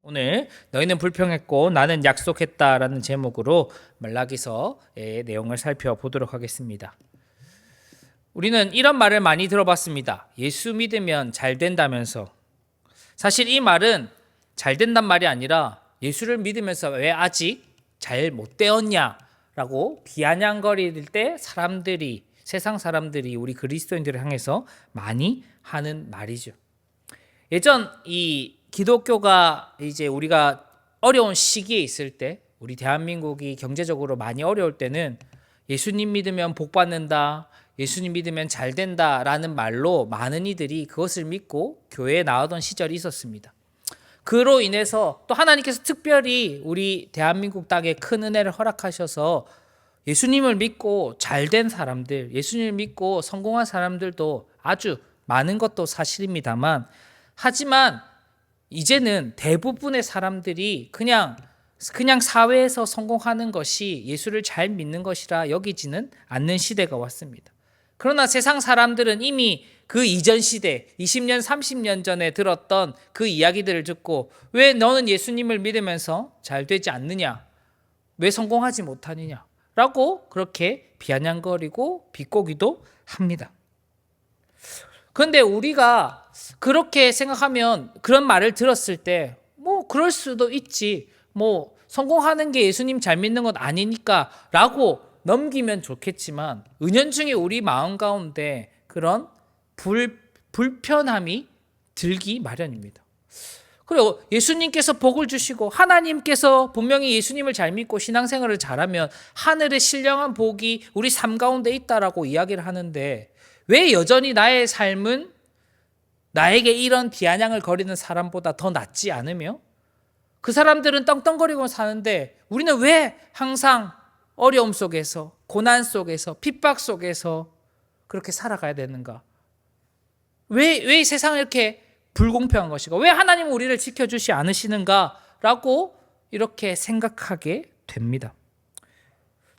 오늘 너희는 불평했고 나는 약속했다라는 제목으로 말라기서의 내용을 살펴보도록 하겠습니다. 우리는 이런 말을 많이 들어봤습니다. 예수 믿으면 잘 된다면서. 사실 이 말은 잘 된단 말이 아니라 예수를 믿으면서 왜 아직 잘 못 되었냐라고 비아냥거릴 때 세상 사람들이 우리 그리스도인들을 향해서 많이 하는 말이죠. 예전 이 기독교가 이제 우리가 어려운 시기에 있을 때, 우리 대한민국이 경제적으로 많이 어려울 때는 예수님 믿으면 복 받는다, 예수님 믿으면 잘 된다라는 말로 많은 이들이 그것을 믿고 교회에 나오던 시절이 있었습니다. 그로 인해서 또 하나님께서 특별히 우리 대한민국 땅에 큰 은혜를 허락하셔서 예수님을 믿고 잘된 사람들, 예수님을 믿고 성공한 사람들도 아주 많은 것도 사실입니다만, 하지만 이제는 대부분의 사람들이 그냥 사회에서 성공하는 것이 예수를 잘 믿는 것이라 여기지는 않는 시대가 왔습니다. 그러나 세상 사람들은 이미 그 이전 시대, 20년, 30년 전에 들었던 그 이야기들을 듣고 왜 너는 예수님을 믿으면서 잘 되지 않느냐? 왜 성공하지 못하느냐? 라고 그렇게 비아냥거리고 비꼬기도 합니다. 그런데 우리가 그렇게 생각하면, 그런 말을 들었을 때 그럴 수도 있지, 성공하는 게 예수님 잘 믿는 건 아니니까 라고 넘기면 좋겠지만, 은연중에 우리 마음 가운데 그런 불편함이 들기 마련입니다. 그리고 예수님께서 복을 주시고 하나님께서 분명히 예수님을 잘 믿고 신앙생활을 잘하면 하늘의 신령한 복이 우리 삶 가운데 있다라고 이야기를 하는데, 왜 여전히 나의 삶은 나에게 이런 비아냥을 거리는 사람보다 더 낫지 않으며, 그 사람들은 떵떵거리고 사는데 우리는 왜 항상 어려움 속에서, 고난 속에서, 핍박 속에서 그렇게 살아가야 되는가? 왜 세상이 이렇게 불공평한 것인가? 왜 하나님은 우리를 지켜주지 않으시는가? 라고 이렇게 생각하게 됩니다.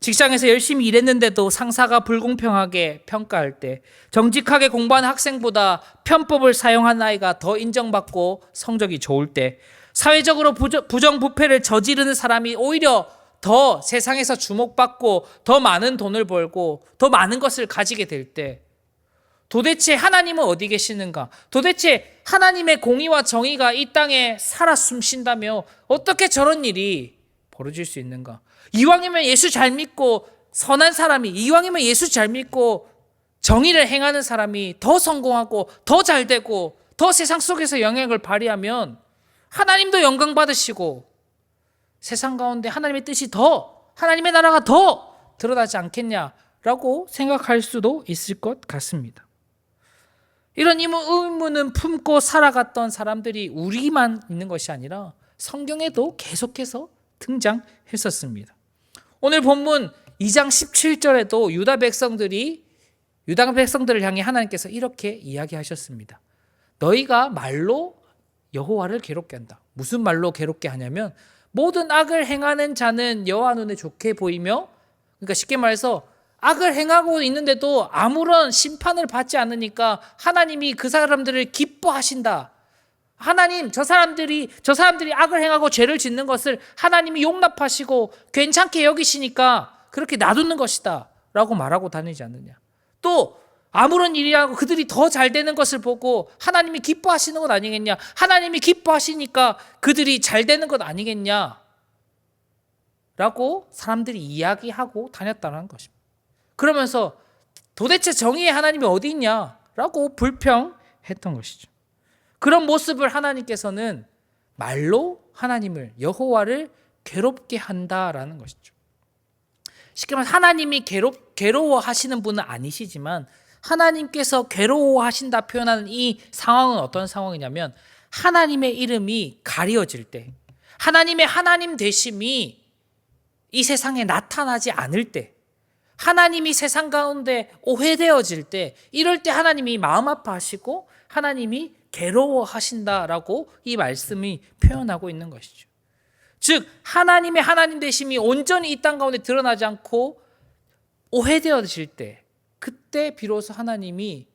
직장에서 열심히 일했는데도 상사가 불공평하게 평가할 때, 정직하게 공부한 학생보다 편법을 사용한 아이가 더 인정받고 성적이 좋을 때, 사회적으로 부정부패를 저지르는 사람이 오히려 더 세상에서 주목받고 더 많은 돈을 벌고 더 많은 것을 가지게 될 때, 도대체 하나님은 어디 계시는가? 도대체 하나님의 공의와 정의가 이 땅에 살아 숨쉰다며 어떻게 저런 일이 벌어질 수 있는가? 이왕이면 예수 잘 믿고 선한 사람이, 이왕이면 예수 잘 믿고 정의를 행하는 사람이 더 성공하고 더 잘 되고 더 세상 속에서 영향을 발휘하면 하나님도 영광 받으시고 세상 가운데 하나님의 뜻이 하나님의 나라가 더 드러나지 않겠냐라고 생각할 수도 있을 것 같습니다. 이런 의문은 품고 살아갔던 사람들이 우리만 있는 것이 아니라 성경에도 계속해서 등장했었습니다. 오늘 본문 2장 17절에도 유다 백성들을 향해 하나님께서 이렇게 이야기하셨습니다. 너희가 말로 여호와를 괴롭게 한다. 무슨 말로 괴롭게 하냐면, 모든 악을 행하는 자는 여호와 눈에 좋게 보이며, 그러니까 쉽게 말해서 악을 행하고 있는데도 아무런 심판을 받지 않으니까 하나님이 그 사람들을 기뻐하신다. 하나님, 저 사람들이 악을 행하고 죄를 짓는 것을 하나님이 용납하시고 괜찮게 여기시니까 그렇게 놔두는 것이다 라고 말하고 다니지 않느냐. 또 아무런 일이라고 그들이 더 잘 되는 것을 보고 하나님이 기뻐하시는 것 아니겠냐, 하나님이 기뻐하시니까 그들이 잘 되는 것 아니겠냐 라고 사람들이 이야기하고 다녔다는 것입니다. 그러면서 도대체 정의의 하나님이 어디 있냐라고 불평했던 것이죠. 그런 모습을 하나님께서는 말로 하나님을, 여호와를 괴롭게 한다라는 것이죠. 쉽게 말해서 하나님이 괴로워하시는 분은 아니시지만, 하나님께서 괴로워하신다 표현하는 이 상황은 어떤 상황이냐면, 하나님의 이름이 가리워질 때, 하나님의 하나님 되심이 이 세상에 나타나지 않을 때, 하나님이 세상 가운데 오해되어질 때, 이럴 때 하나님이 마음 아파하시고 하나님이 괴로워하신다라고 이 말씀이 표현하고 있는 것이죠. 즉 하나님의 하나님 되심이 온전히 이 땅 가운데 드러나지 않고 오해되어질 때, 그때 비로소 하나님께서는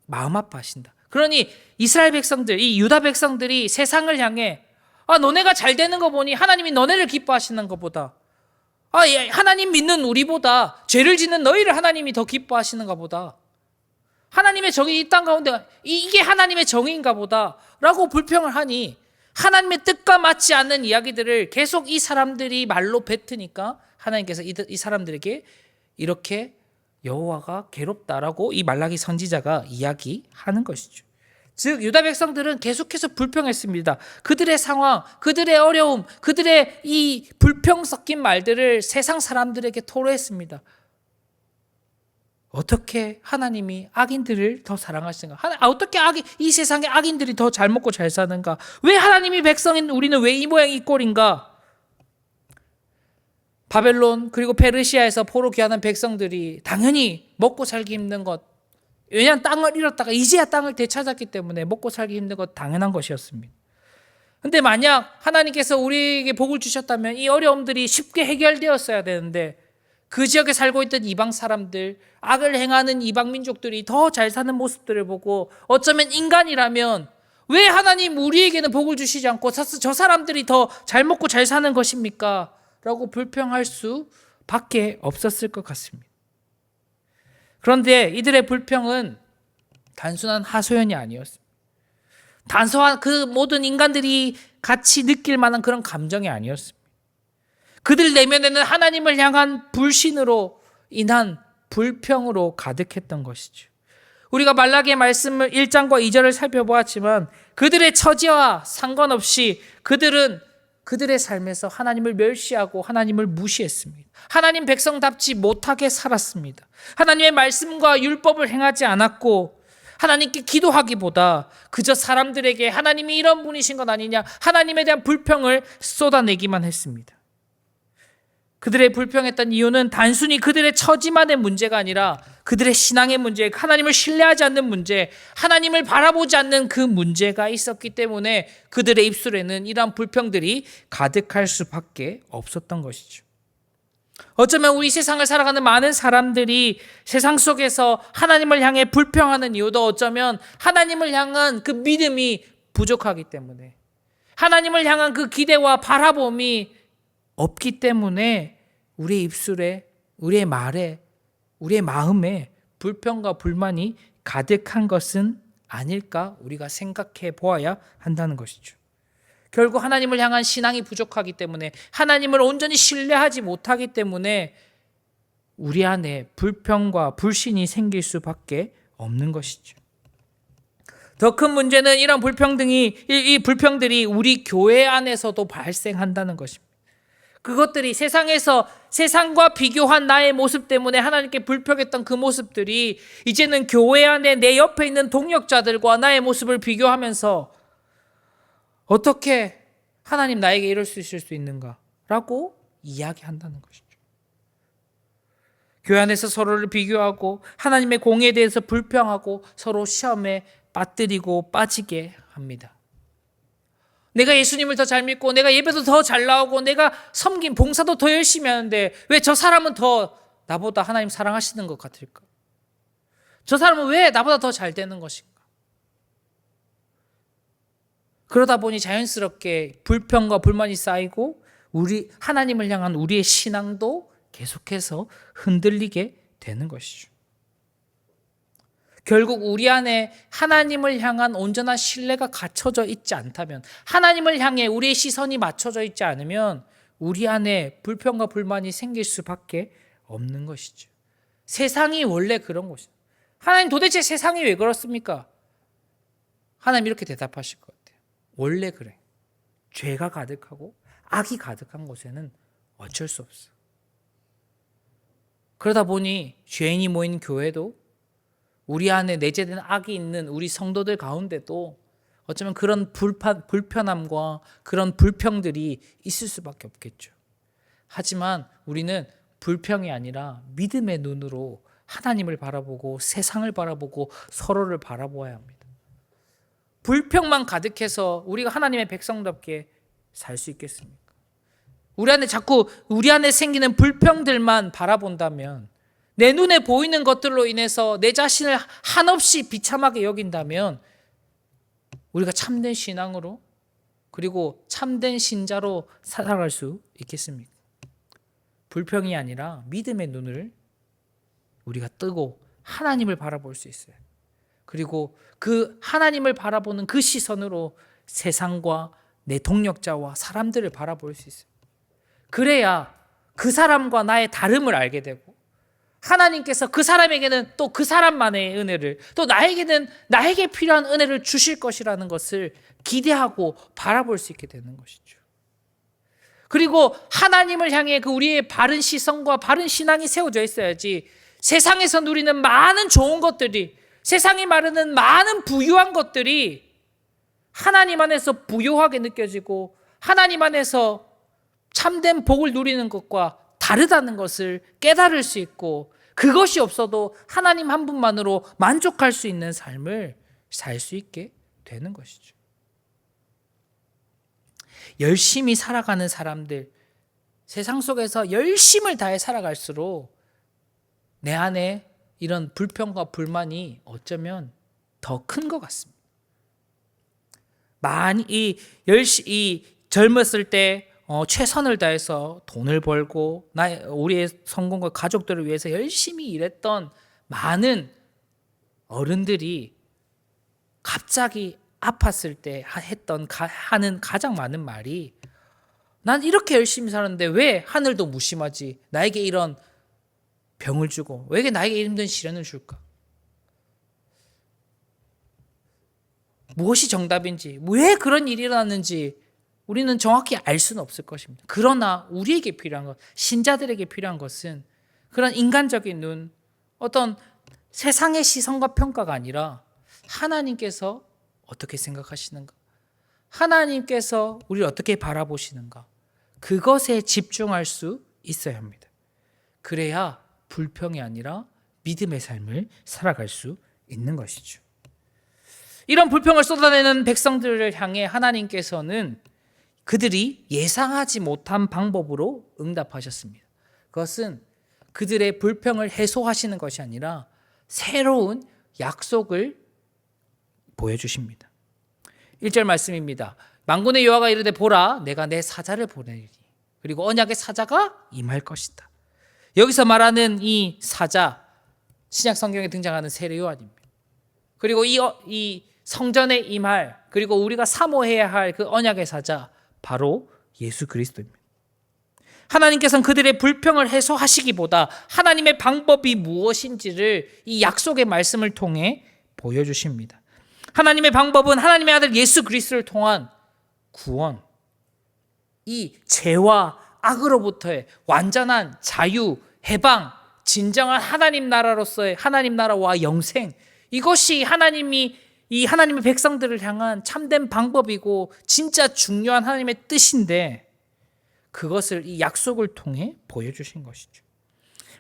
마음 아파하신다. 그러니 이스라엘 백성들, 이 유다 백성들이 세상을 향해 너네가 잘 되는 거 보니 하나님이 너네를 기뻐하시는 것보다 하나님 믿는 우리보다 죄를 짓는 너희를 하나님이 더 기뻐하시는가 보다. 하나님의 정의 이 땅 가운데 이게 하나님의 정의인가 보다 라고 불평을 하니 하나님의 뜻과 맞지 않는 이야기들을 계속 이 사람들이 말로 뱉으니까 하나님께서 이 사람들에게 이렇게 여호와가 괴롭다라고 이 말라기 선지자가 이야기하는 것이죠. 즉 유다 백성들은 계속해서 불평했습니다. 그들의 상황, 그들의 어려움, 그들의 이 불평 섞인 말들을 세상 사람들에게 토로했습니다. 어떻게 하나님이 악인들을 더 사랑하시는가? 어떻게 이 세상에 악인들이 더 잘 먹고 잘 사는가? 왜 하나님이 백성인 우리는 왜 이 모양 이 꼴인가? 바벨론 그리고 페르시아에서 포로 귀환한 백성들이 당연히 먹고 살기 힘든 것, 왜냐하면 땅을 잃었다가 이제야 땅을 되찾았기 때문에 먹고 살기 힘든 것 당연한 것이었습니다. 근데 만약 하나님께서 우리에게 복을 주셨다면 이 어려움들이 쉽게 해결되었어야 되는데 그 지역에 살고 있던 이방 사람들, 악을 행하는 이방 민족들이 더 잘 사는 모습들을 보고 어쩌면 인간이라면 왜 하나님 우리에게는 복을 주시지 않고 저 사람들이 더 잘 먹고 잘 사는 것입니까? 라고 불평할 수밖에 없었을 것 같습니다. 그런데 이들의 불평은 단순한 하소연이 아니었습니다. 단순한 그 모든 인간들이 같이 느낄 만한 그런 감정이 아니었습니다. 그들 내면에는 하나님을 향한 불신으로 인한 불평으로 가득했던 것이죠. 우리가 말라기의 말씀을 1장과 2절을 살펴보았지만 그들의 처지와 상관없이 그들은 그들의 삶에서 하나님을 멸시하고 하나님을 무시했습니다. 하나님 백성답지 못하게 살았습니다. 하나님의 말씀과 율법을 행하지 않았고 하나님께 기도하기보다 그저 사람들에게 하나님이 이런 분이신 것 아니냐, 하나님에 대한 불평을 쏟아내기만 했습니다. 그들의 불평했던 이유는 단순히 그들의 처지만의 문제가 아니라 그들의 신앙의 문제, 하나님을 신뢰하지 않는 문제, 하나님을 바라보지 않는 그 문제가 있었기 때문에 그들의 입술에는 이러한 불평들이 가득할 수밖에 없었던 것이죠. 어쩌면 우리 세상을 살아가는 많은 사람들이 세상 속에서 하나님을 향해 불평하는 이유도 어쩌면 하나님을 향한 그 믿음이 부족하기 때문에, 하나님을 향한 그 기대와 바라봄이 없기 때문에 우리의 입술에, 우리의 말에, 우리의 마음에 불평과 불만이 가득한 것은 아닐까 우리가 생각해 보아야 한다는 것이죠. 결국 하나님을 향한 신앙이 부족하기 때문에, 하나님을 온전히 신뢰하지 못하기 때문에 우리 안에 불평과 불신이 생길 수밖에 없는 것이죠. 더 큰 문제는 이런 이 불평들이 우리 교회 안에서도 발생한다는 것입니다. 그것들이 세상과 비교한 나의 모습 때문에 하나님께 불평했던 그 모습들이 이제는 교회 안에 내 옆에 있는 동역자들과 나의 모습을 비교하면서 어떻게 하나님 나에게 이럴 수 있을 수 있는가? 라고 이야기한다는 것이죠. 교회 안에서 서로를 비교하고 하나님의 공의에 대해서 불평하고 서로 시험에 빠뜨리고 빠지게 합니다. 내가 예수님을 더 잘 믿고 내가 예배도 더 잘 나오고 내가 섬긴 봉사도 더 열심히 하는데 왜 저 사람은 더 나보다 하나님 사랑하시는 것 같을까? 저 사람은 왜 나보다 더 잘 되는 것인가? 그러다 보니 자연스럽게 불평과 불만이 쌓이고 하나님을 향한 우리의 신앙도 계속해서 흔들리게 되는 것이죠. 결국 우리 안에 하나님을 향한 온전한 신뢰가 갖춰져 있지 않다면, 하나님을 향해 우리의 시선이 맞춰져 있지 않으면 우리 안에 불평과 불만이 생길 수밖에 없는 것이죠. 세상이 원래 그런 것이죠. 하나님 도대체 세상이 왜 그렇습니까? 하나님 이렇게 대답하실 것 같아요. 원래 그래. 죄가 가득하고 악이 가득한 곳에는 어쩔 수 없어. 그러다 보니 죄인이 모인 교회도 우리 안에 내재된 악이 있는 우리 성도들 가운데도 어쩌면 그런 불편함과 그런 불평들이 있을 수밖에 없겠죠. 하지만 우리는 불평이 아니라 믿음의 눈으로 하나님을 바라보고 세상을 바라보고 서로를 바라보아야 합니다. 불평만 가득해서 우리가 하나님의 백성답게 살 수 있겠습니까? 우리 안에 생기는 불평들만 바라본다면, 내 눈에 보이는 것들로 인해서 내 자신을 한없이 비참하게 여긴다면 우리가 참된 신앙으로 그리고 참된 신자로 살아갈 수 있겠습니까? 불평이 아니라 믿음의 눈을 우리가 뜨고 하나님을 바라볼 수 있어요. 그리고 그 하나님을 바라보는 그 시선으로 세상과 내 동력자와 사람들을 바라볼 수 있어요. 그래야 그 사람과 나의 다름을 알게 되고 하나님께서 그 사람에게는 또 그 사람만의 은혜를 또 나에게는 나에게 필요한 은혜를 주실 것이라는 것을 기대하고 바라볼 수 있게 되는 것이죠. 그리고 하나님을 향해 그 우리의 바른 시선과 바른 신앙이 세워져 있어야지 세상에서 누리는 많은 좋은 것들이 세상이 말하는 많은 부유한 것들이 하나님 안에서 부요하게 느껴지고 하나님 안에서 참된 복을 누리는 것과 다르다는 것을 깨달을 수 있고 그것이 없어도 하나님 한 분만으로 만족할 수 있는 삶을 살 수 있게 되는 것이죠. 열심히 살아가는 사람들, 세상 속에서 열심을 다해 살아갈수록 내 안에 이런 불평과 불만이 어쩌면 더 큰 것 같습니다. 많이 젊었을 때 최선을 다해서 돈을 벌고 우리의 성공과 가족들을 위해서 열심히 일했던 많은 어른들이 갑자기 아팠을 때 하는 가장 많은 말이 난 이렇게 열심히 살았는데 왜 하늘도 무심하지? 나에게 이런 병을 주고 왜 나에게 힘든 시련을 줄까? 무엇이 정답인지 왜 그런 일이 일어났는지 우리는 정확히 알 수는 없을 것입니다. 그러나 우리에게 필요한 것, 신자들에게 필요한 것은 그런 인간적인 눈, 어떤 세상의 시선과 평가가 아니라 하나님께서 어떻게 생각하시는가? 하나님께서 우리를 어떻게 바라보시는가? 그것에 집중할 수 있어야 합니다. 그래야 불평이 아니라 믿음의 삶을 살아갈 수 있는 것이죠. 이런 불평을 쏟아내는 백성들을 향해 하나님께서는 그들이 예상하지 못한 방법으로 응답하셨습니다. 그것은 그들의 불평을 해소하시는 것이 아니라 새로운 약속을 보여주십니다. 1절 말씀입니다. 만군의 여호와가 이르되 보라 내가 내 사자를 보내리니 그리고 언약의 사자가 임할 것이다. 여기서 말하는 이 사자 신약 성경에 등장하는 세례 요한입니다. 그리고 이 성전에 임할 그리고 우리가 사모해야 할 그 언약의 사자 바로 예수 그리스도입니다. 하나님께서는 그들의 불평을 해소하시기보다 하나님의 방법이 무엇인지를 이 약속의 말씀을 통해 보여주십니다. 하나님의 방법은 하나님의 아들 예수 그리스도를 통한 구원, 이 죄와 악으로부터의 완전한 자유, 해방, 진정한 하나님 나라로서의 하나님 나라와 영생, 이것이 하나님의 백성들을 향한 참된 방법이고 진짜 중요한 하나님의 뜻인데 그것을 이 약속을 통해 보여주신 것이죠.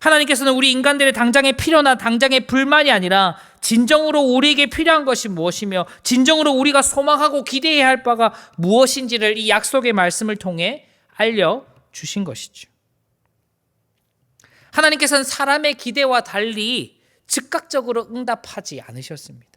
하나님께서는 우리 인간들의 당장의 필요나 당장의 불만이 아니라 진정으로 우리에게 필요한 것이 무엇이며 진정으로 우리가 소망하고 기대해야 할 바가 무엇인지를 이 약속의 말씀을 통해 알려주신 것이죠. 하나님께서는 사람의 기대와 달리 즉각적으로 응답하지 않으셨습니다.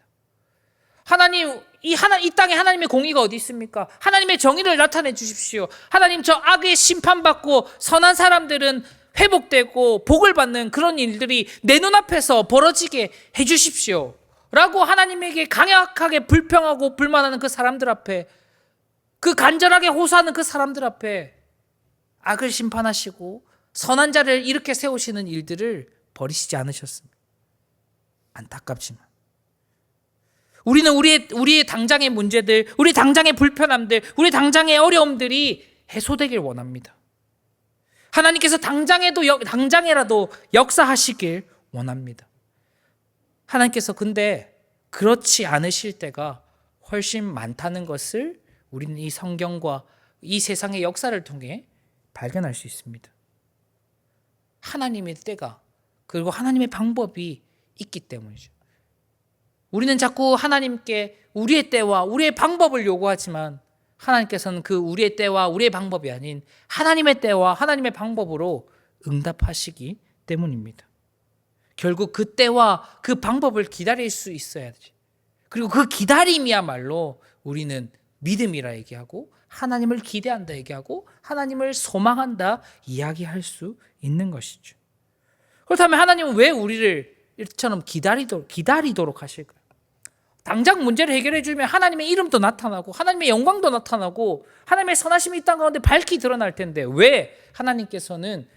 하나님, 이 땅에 하나님의 공의가 어디 있습니까? 하나님의 정의를 나타내 주십시오. 하나님, 저 악의 심판받고 선한 사람들은 회복되고 복을 받는 그런 일들이 내 눈앞에서 벌어지게 해 주십시오. 라고 하나님에게 강력하게 불평하고 불만하는 그 사람들 앞에, 그 간절하게 호소하는 그 사람들 앞에 악을 심판하시고 선한 자를 이렇게 세우시는 일들을 버리시지 않으셨습니다. 안타깝지만 우리는 우리의 당장의 문제들, 우리 당장의 불편함들, 우리 당장의 어려움들이 해소되길 원합니다. 하나님께서 당장에라도 역사하시길 원합니다. 하나님께서 근데 그렇지 않으실 때가 훨씬 많다는 것을 우리는 이 성경과 이 세상의 역사를 통해 발견할 수 있습니다. 하나님의 때가 그리고 하나님의 방법이 있기 때문이죠. 우리는 자꾸 하나님께 우리의 때와 우리의 방법을 요구하지만 하나님께서는 그 우리의 때와 우리의 방법이 아닌 하나님의 때와 하나님의 방법으로 응답하시기 때문입니다. 결국 그 때와 그 방법을 기다릴 수 있어야지. 그리고 그 기다림이야말로 우리는 믿음이라 얘기하고 하나님을 기대한다 얘기하고 하나님을 소망한다 이야기할 수 있는 것이죠. 그렇다면 하나님은 왜 우리를 이처럼 기다리도록 하실까요? 당장 문제를 해결해 주면 하나님의 이름도 나타나고 하나님의 영광도 나타나고 하나님의 선하심이 이 땅 가운데 밝히 드러날 텐데 왜 하나님께서는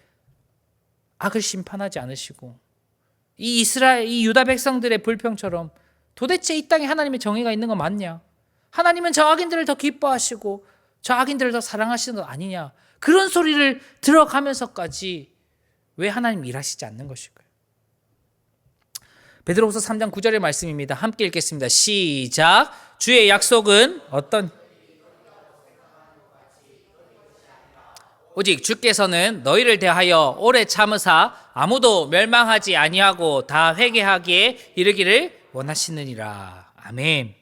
악을 심판하지 않으시고 이 유다 백성들의 불평처럼 도대체 이 땅에 하나님의 정의가 있는 거 맞냐? 하나님은 저 악인들을 더 기뻐하시고 저 악인들을 더 사랑하시는 거 아니냐? 그런 소리를 들어가면서까지 왜 하나님 일하시지 않는 것일까요? 베드로후서 3장 9절의 말씀입니다. 함께 읽겠습니다. 시작. 주의 약속은 어떤 오직 주께서는 너희를 대하여 오래 참으사 아무도 멸망하지 아니하고 다 회개하기에 이르기를 원하시느니라. 아멘.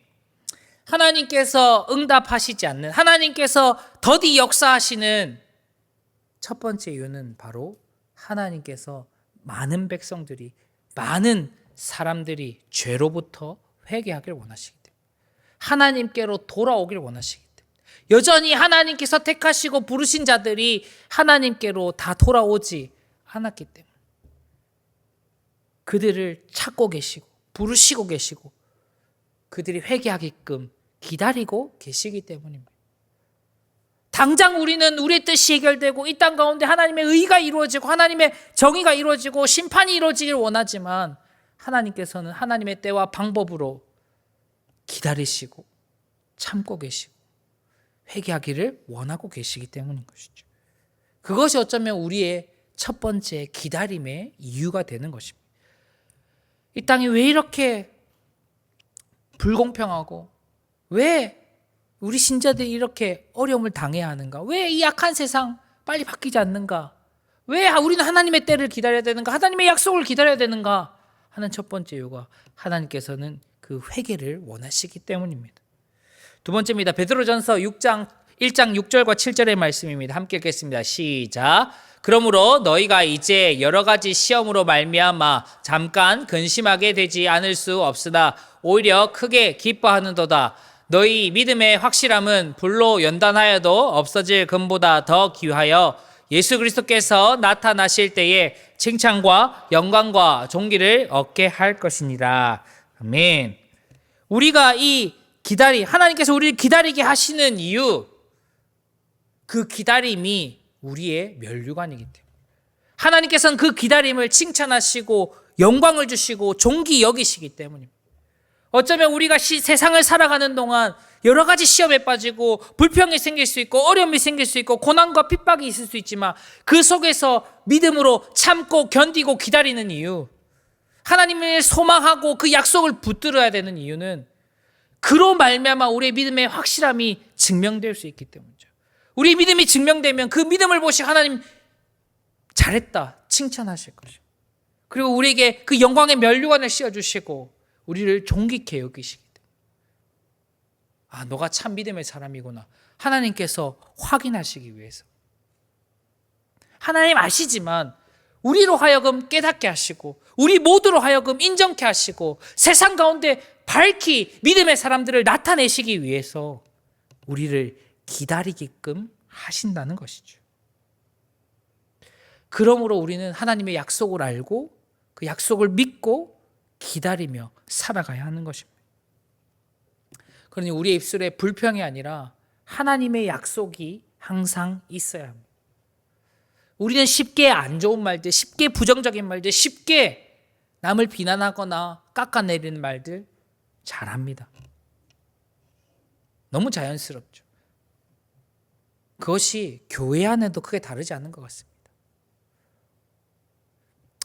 하나님께서 응답하시지 않는, 하나님께서 더디 역사하시는 첫 번째 이유는 바로 하나님께서 많은 백성들이, 많은 사람들이 죄로부터 회개하기를 원하시기 때문에, 하나님께로 돌아오기를 원하시기 때문에, 여전히 하나님께서 택하시고 부르신 자들이 하나님께로 다 돌아오지 않았기 때문에 그들을 찾고 계시고 부르시고 계시고 그들이 회개하게끔 기다리고 계시기 때문입니다. 당장 우리는 우리의 뜻이 해결되고 이 땅 가운데 하나님의 의가 이루어지고 하나님의 정의가 이루어지고 심판이 이루어지길 원하지만 하나님께서는 하나님의 때와 방법으로 기다리시고 참고 계시고 회개하기를 원하고 계시기 때문인 것이죠. 그것이 어쩌면 우리의 첫 번째 기다림의 이유가 되는 것입니다. 이 땅이 왜 이렇게 불공평하고 왜 우리 신자들이 이렇게 어려움을 당해야 하는가? 왜 이 악한 세상 빨리 바뀌지 않는가? 왜 우리는 하나님의 때를 기다려야 되는가? 하나님의 약속을 기다려야 되는가? 하는 첫 번째 이유가 하나님께서는 그 회개를 원하시기 때문입니다. 두 번째입니다. 베드로전서 1장 6절과 7절의 말씀입니다. 함께 읽겠습니다. 시작. 그러므로 너희가 이제 여러 가지 시험으로 말미암아 잠깐 근심하게 되지 않을 수 없으나 오히려 크게 기뻐하는도다. 너희 믿음의 확실함은 불로 연단하여도 없어질 금보다 더 귀하여 예수 그리스도께서 나타나실 때에 칭찬과 영광과 존귀를 얻게 할 것이니라. 아멘. 우리가 하나님께서 우리를 기다리게 하시는 이유, 그 기다림이 우리의 면류관이기 때문에 하나님께서는 그 기다림을 칭찬하시고 영광을 주시고 존귀 여기시기 때문입니다. 어쩌면 우리가 세상을 살아가는 동안 여러 가지 시험에 빠지고 불평이 생길 수 있고 어려움이 생길 수 있고 고난과 핍박이 있을 수 있지만 그 속에서 믿음으로 참고 견디고 기다리는 이유, 하나님을 소망하고 그 약속을 붙들어야 되는 이유는 그로 말미암아 우리의 믿음의 확실함이 증명될 수 있기 때문이죠. 우리의 믿음이 증명되면 그 믿음을 보시 하나님 잘했다 칭찬하실 것이고, 그리고 우리에게 그 영광의 면류관을 씌워주시고 우리를 존귀케 여기시기 때문에 너가 참 믿음의 사람이구나 하나님께서 확인하시기 위해서, 하나님 아시지만 우리로 하여금 깨닫게 하시고 우리 모두로 하여금 인정케 하시고 세상 가운데 밝히 믿음의 사람들을 나타내시기 위해서 우리를 기다리게끔 하신다는 것이죠. 그러므로 우리는 하나님의 약속을 알고 그 약속을 믿고 기다리며 살아가야 하는 것입니다. 그러니 우리의 입술에 불평이 아니라 하나님의 약속이 항상 있어야 합니다. 우리는 쉽게 안 좋은 말들, 쉽게 부정적인 말들, 쉽게 남을 비난하거나 깎아내리는 말들 잘합니다. 너무 자연스럽죠. 그것이 교회 안에도 크게 다르지 않은 것 같습니다.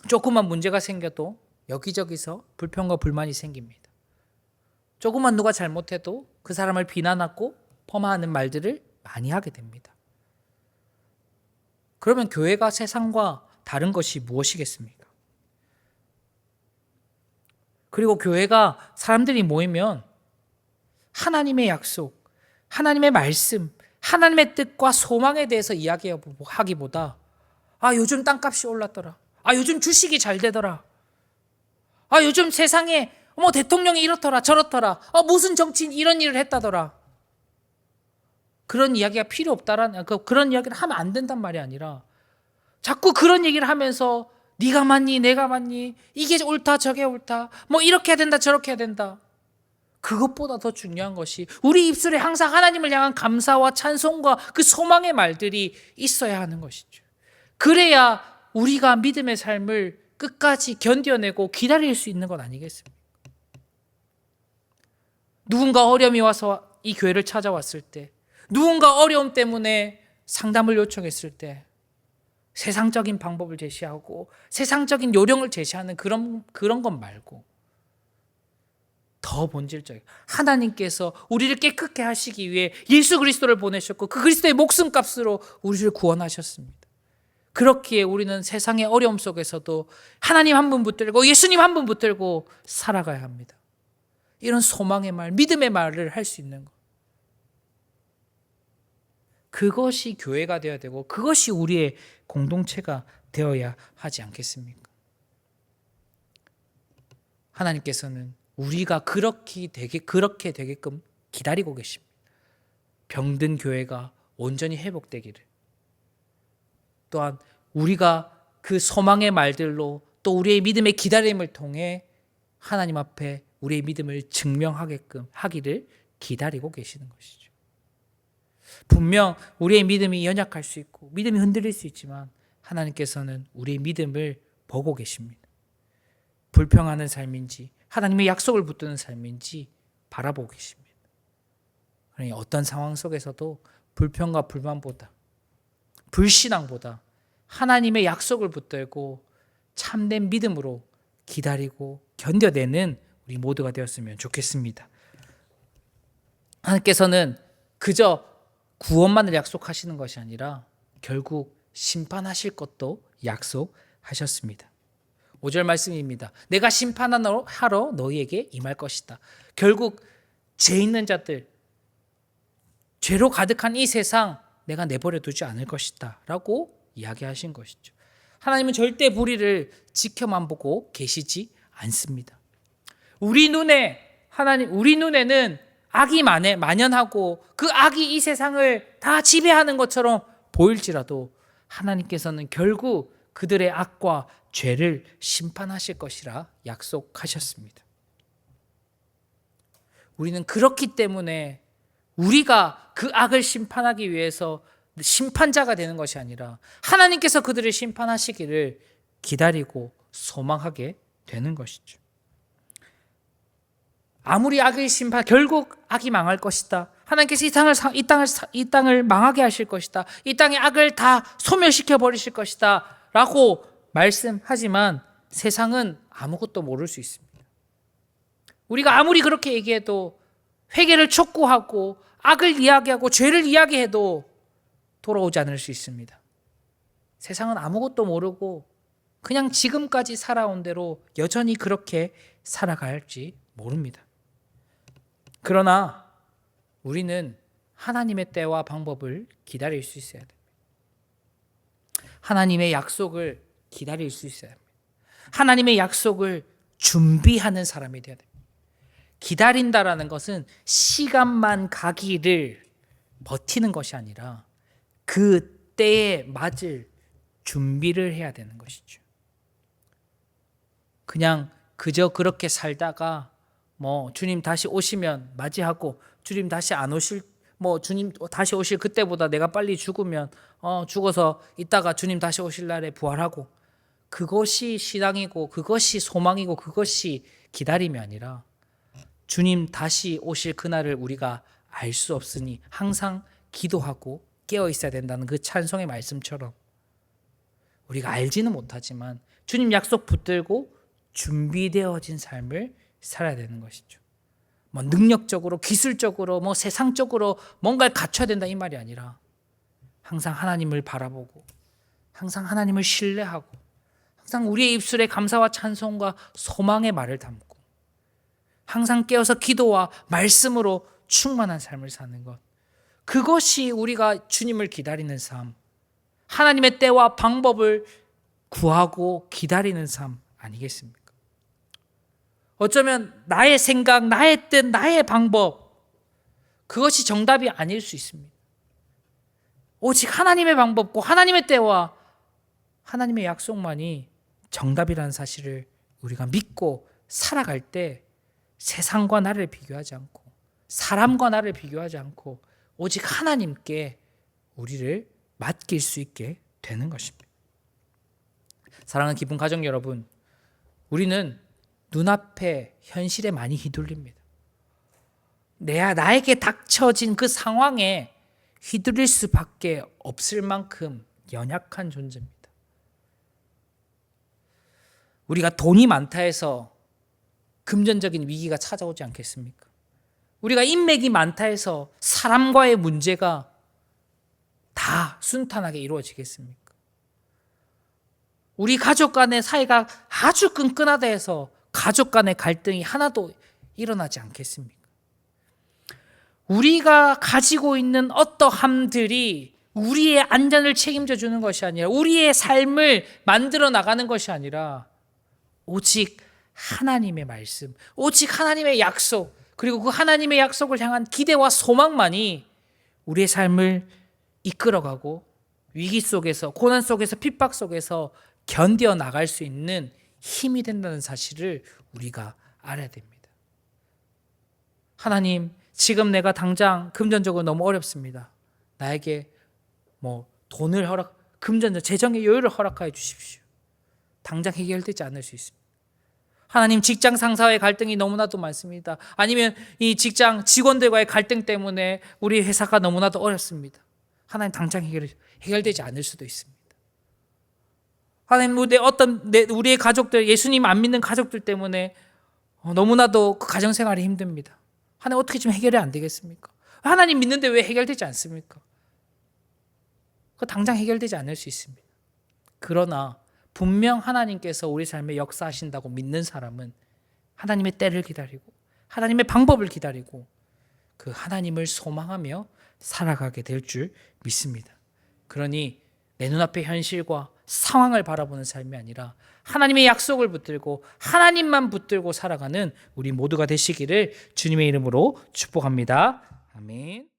조그만 문제가 생겨도 여기저기서 불평과 불만이 생깁니다. 조그만 누가 잘못해도 그 사람을 비난하고 폄하하는 말들을 많이 하게 됩니다. 그러면 교회가 세상과 다른 것이 무엇이겠습니까? 그리고 교회가 사람들이 모이면 하나님의 약속, 하나님의 말씀, 하나님의 뜻과 소망에 대해서 이야기하기보다 요즘 땅값이 올랐더라. 요즘 주식이 잘 되더라. 요즘 세상에 대통령이 이렇더라 저렇더라. 무슨 정치인 이런 일을 했다더라. 그런 이야기가 필요 없다라는 그런 이야기를 하면 안 된단 말이 아니라 자꾸 그런 얘기를 하면서 네가 맞니 내가 맞니 이게 옳다 저게 옳다 뭐 이렇게 해야 된다 저렇게 해야 된다. 그것보다 더 중요한 것이 우리 입술에 항상 하나님을 향한 감사와 찬송과 그 소망의 말들이 있어야 하는 것이죠. 그래야 우리가 믿음의 삶을 끝까지 견뎌내고 기다릴 수 있는 것 아니겠습니까? 누군가 어려움이 와서 이 교회를 찾아왔을 때, 누군가 어려움 때문에 상담을 요청했을 때 세상적인 방법을 제시하고 세상적인 요령을 제시하는 그런 것 말고 더 본질적인 하나님께서 우리를 깨끗게 하시기 위해 예수 그리스도를 보내셨고 그 그리스도의 목숨값으로 우리를 구원하셨습니다. 그렇기에 우리는 세상의 어려움 속에서도 하나님 한 분 붙들고 예수님 한 분 붙들고 살아가야 합니다. 이런 소망의 말, 믿음의 말을 할 수 있는 것. 그것이 교회가 되어야 되고 그것이 우리의 공동체가 되어야 하지 않겠습니까? 하나님께서는 우리가 그렇게 되게끔 기다리고 계십니다. 병든 교회가 온전히 회복되기를. 또한 우리가 그 소망의 말들로 또 우리의 믿음의 기다림을 통해 하나님 앞에 우리의 믿음을 증명하게끔 하기를 기다리고 계시는 것이죠. 분명 우리의 믿음이 연약할 수 있고 믿음이 흔들릴 수 있지만 하나님께서는 우리의 믿음을 보고 계십니다. 불평하는 삶인지 하나님의 약속을 붙드는 삶인지 바라보고 계십니다. 그러니 어떤 상황 속에서도 불평과 불만보다 불신앙보다 하나님의 약속을 붙들고 참된 믿음으로 기다리고 견뎌내는 우리 모두가 되었으면 좋겠습니다. 하나님께서는 그저 구원만을 약속하시는 것이 아니라 결국 심판하실 것도 약속하셨습니다. 5절 말씀입니다. 내가 심판하러 너희에게 임할 것이다. 결국 죄 있는 자들, 죄로 가득한 이 세상 내가 내버려 두지 않을 것이다 라고 이야기하신 것이죠. 하나님은 절대 불의를 지켜만 보고 계시지 않습니다. 우리 눈에는 악이 만연하고 그 악이 이 세상을 다 지배하는 것처럼 보일지라도 하나님께서는 결국 그들의 악과 죄를 심판하실 것이라 약속하셨습니다. 우리는 그렇기 때문에 우리가 그 악을 심판하기 위해서 심판자가 되는 것이 아니라 하나님께서 그들을 심판하시기를 기다리고 소망하게 되는 것이죠. 아무리 악을 결국 악이 망할 것이다. 하나님께서 이 땅을 망하게 하실 것이다. 이 땅의 악을 다 소멸시켜 버리실 것이다 라고 말씀하지만 세상은 아무것도 모를 수 있습니다. 우리가 아무리 그렇게 얘기해도 회개를 촉구하고 악을 이야기하고 죄를 이야기해도 돌아오지 않을 수 있습니다. 세상은 아무것도 모르고 그냥 지금까지 살아온 대로 여전히 그렇게 살아갈지 모릅니다. 그러나 우리는 하나님의 때와 방법을 기다릴 수 있어야 됩니다. 하나님의 약속을 기다릴 수 있어야 합니다. 하나님의 약속을 준비하는 사람이 되어야 됩니다. 기다린다라는 것은 시간만 가기를 버티는 것이 아니라 그 때에 맞을 준비를 해야 되는 것이죠. 그냥 그저 그렇게 살다가 주님 다시 오시면 맞이하고 주님 다시 안 오실 주님 다시 오실 그때보다 내가 빨리 죽으면 죽어서 이따가 주님 다시 오실 날에 부활하고 그것이 신앙이고 그것이 소망이고 그것이 기다림이 아니라 주님 다시 오실 그날을 우리가 알 수 없으니 항상 기도하고 깨어 있어야 된다는 그 찬송의 말씀처럼 우리가 알지는 못하지만 주님 약속 붙들고 준비되어진 삶을 살아야 되는 것이죠. 능력적으로 기술적으로 세상적으로 뭔가를 갖춰야 된다 이 말이 아니라 항상 하나님을 바라보고 항상 하나님을 신뢰하고 항상 우리의 입술에 감사와 찬송과 소망의 말을 담고 항상 깨어서 기도와 말씀으로 충만한 삶을 사는 것, 그것이 우리가 주님을 기다리는 삶, 하나님의 때와 방법을 구하고 기다리는 삶 아니겠습니까? 어쩌면 나의 생각, 나의 뜻, 나의 방법, 그것이 정답이 아닐 수 있습니다. 오직 하나님의 방법과 하나님의 때와 하나님의 약속만이 정답이라는 사실을 우리가 믿고 살아갈 때 세상과 나를 비교하지 않고 사람과 나를 비교하지 않고 오직 하나님께 우리를 맡길 수 있게 되는 것입니다. 사랑하는 기쁨 가족 여러분, 우리는 눈앞에 현실에 많이 휘둘립니다. 나에게 닥쳐진 그 상황에 휘둘릴 수밖에 없을 만큼 연약한 존재입니다. 우리가 돈이 많다 해서 금전적인 위기가 찾아오지 않겠습니까? 우리가 인맥이 많다 해서 사람과의 문제가 다 순탄하게 이루어지겠습니까? 우리 가족 간의 사이가 아주 끈끈하다 해서 가족 간의 갈등이 하나도 일어나지 않겠습니까? 우리가 가지고 있는 어떠함들이 우리의 안전을 책임져 주는 것이 아니라 우리의 삶을 만들어 나가는 것이 아니라 오직 하나님의 말씀, 오직 하나님의 약속, 그리고 그 하나님의 약속을 향한 기대와 소망만이 우리의 삶을 이끌어가고 위기 속에서, 고난 속에서, 핍박 속에서 견뎌 나갈 수 있는 힘이 된다는 사실을 우리가 알아야 됩니다. 하나님, 지금 내가 당장 금전적으로 너무 어렵습니다. 나에게 돈을 금전적 재정의 여유를 허락하여 주십시오. 당장 해결되지 않을 수 있습니다. 하나님, 직장 상사와의 갈등이 너무나도 많습니다. 아니면 이 직장 직원들과의 갈등 때문에 우리 회사가 너무나도 어렵습니다. 하나님, 당장 해결되지 않을 수도 있습니다. 하나님, 우리의 가족들, 예수님 안 믿는 가족들 때문에 너무나도 그 가정생활이 힘듭니다. 하나님, 어떻게 좀 해결이 안 되겠습니까? 하나님 믿는데 왜 해결되지 않습니까? 그 당장 해결되지 않을 수 있습니다. 그러나 분명 하나님께서 우리 삶에 역사하신다고 믿는 사람은 하나님의 때를 기다리고 하나님의 방법을 기다리고 그 하나님을 소망하며 살아가게 될 줄 믿습니다. 그러니 내 눈앞의 현실과 상황을 바라보는 삶이 아니라 하나님의 약속을 붙들고 하나님만 붙들고 살아가는 우리 모두가 되시기를 주님의 이름으로 축복합니다. 아멘.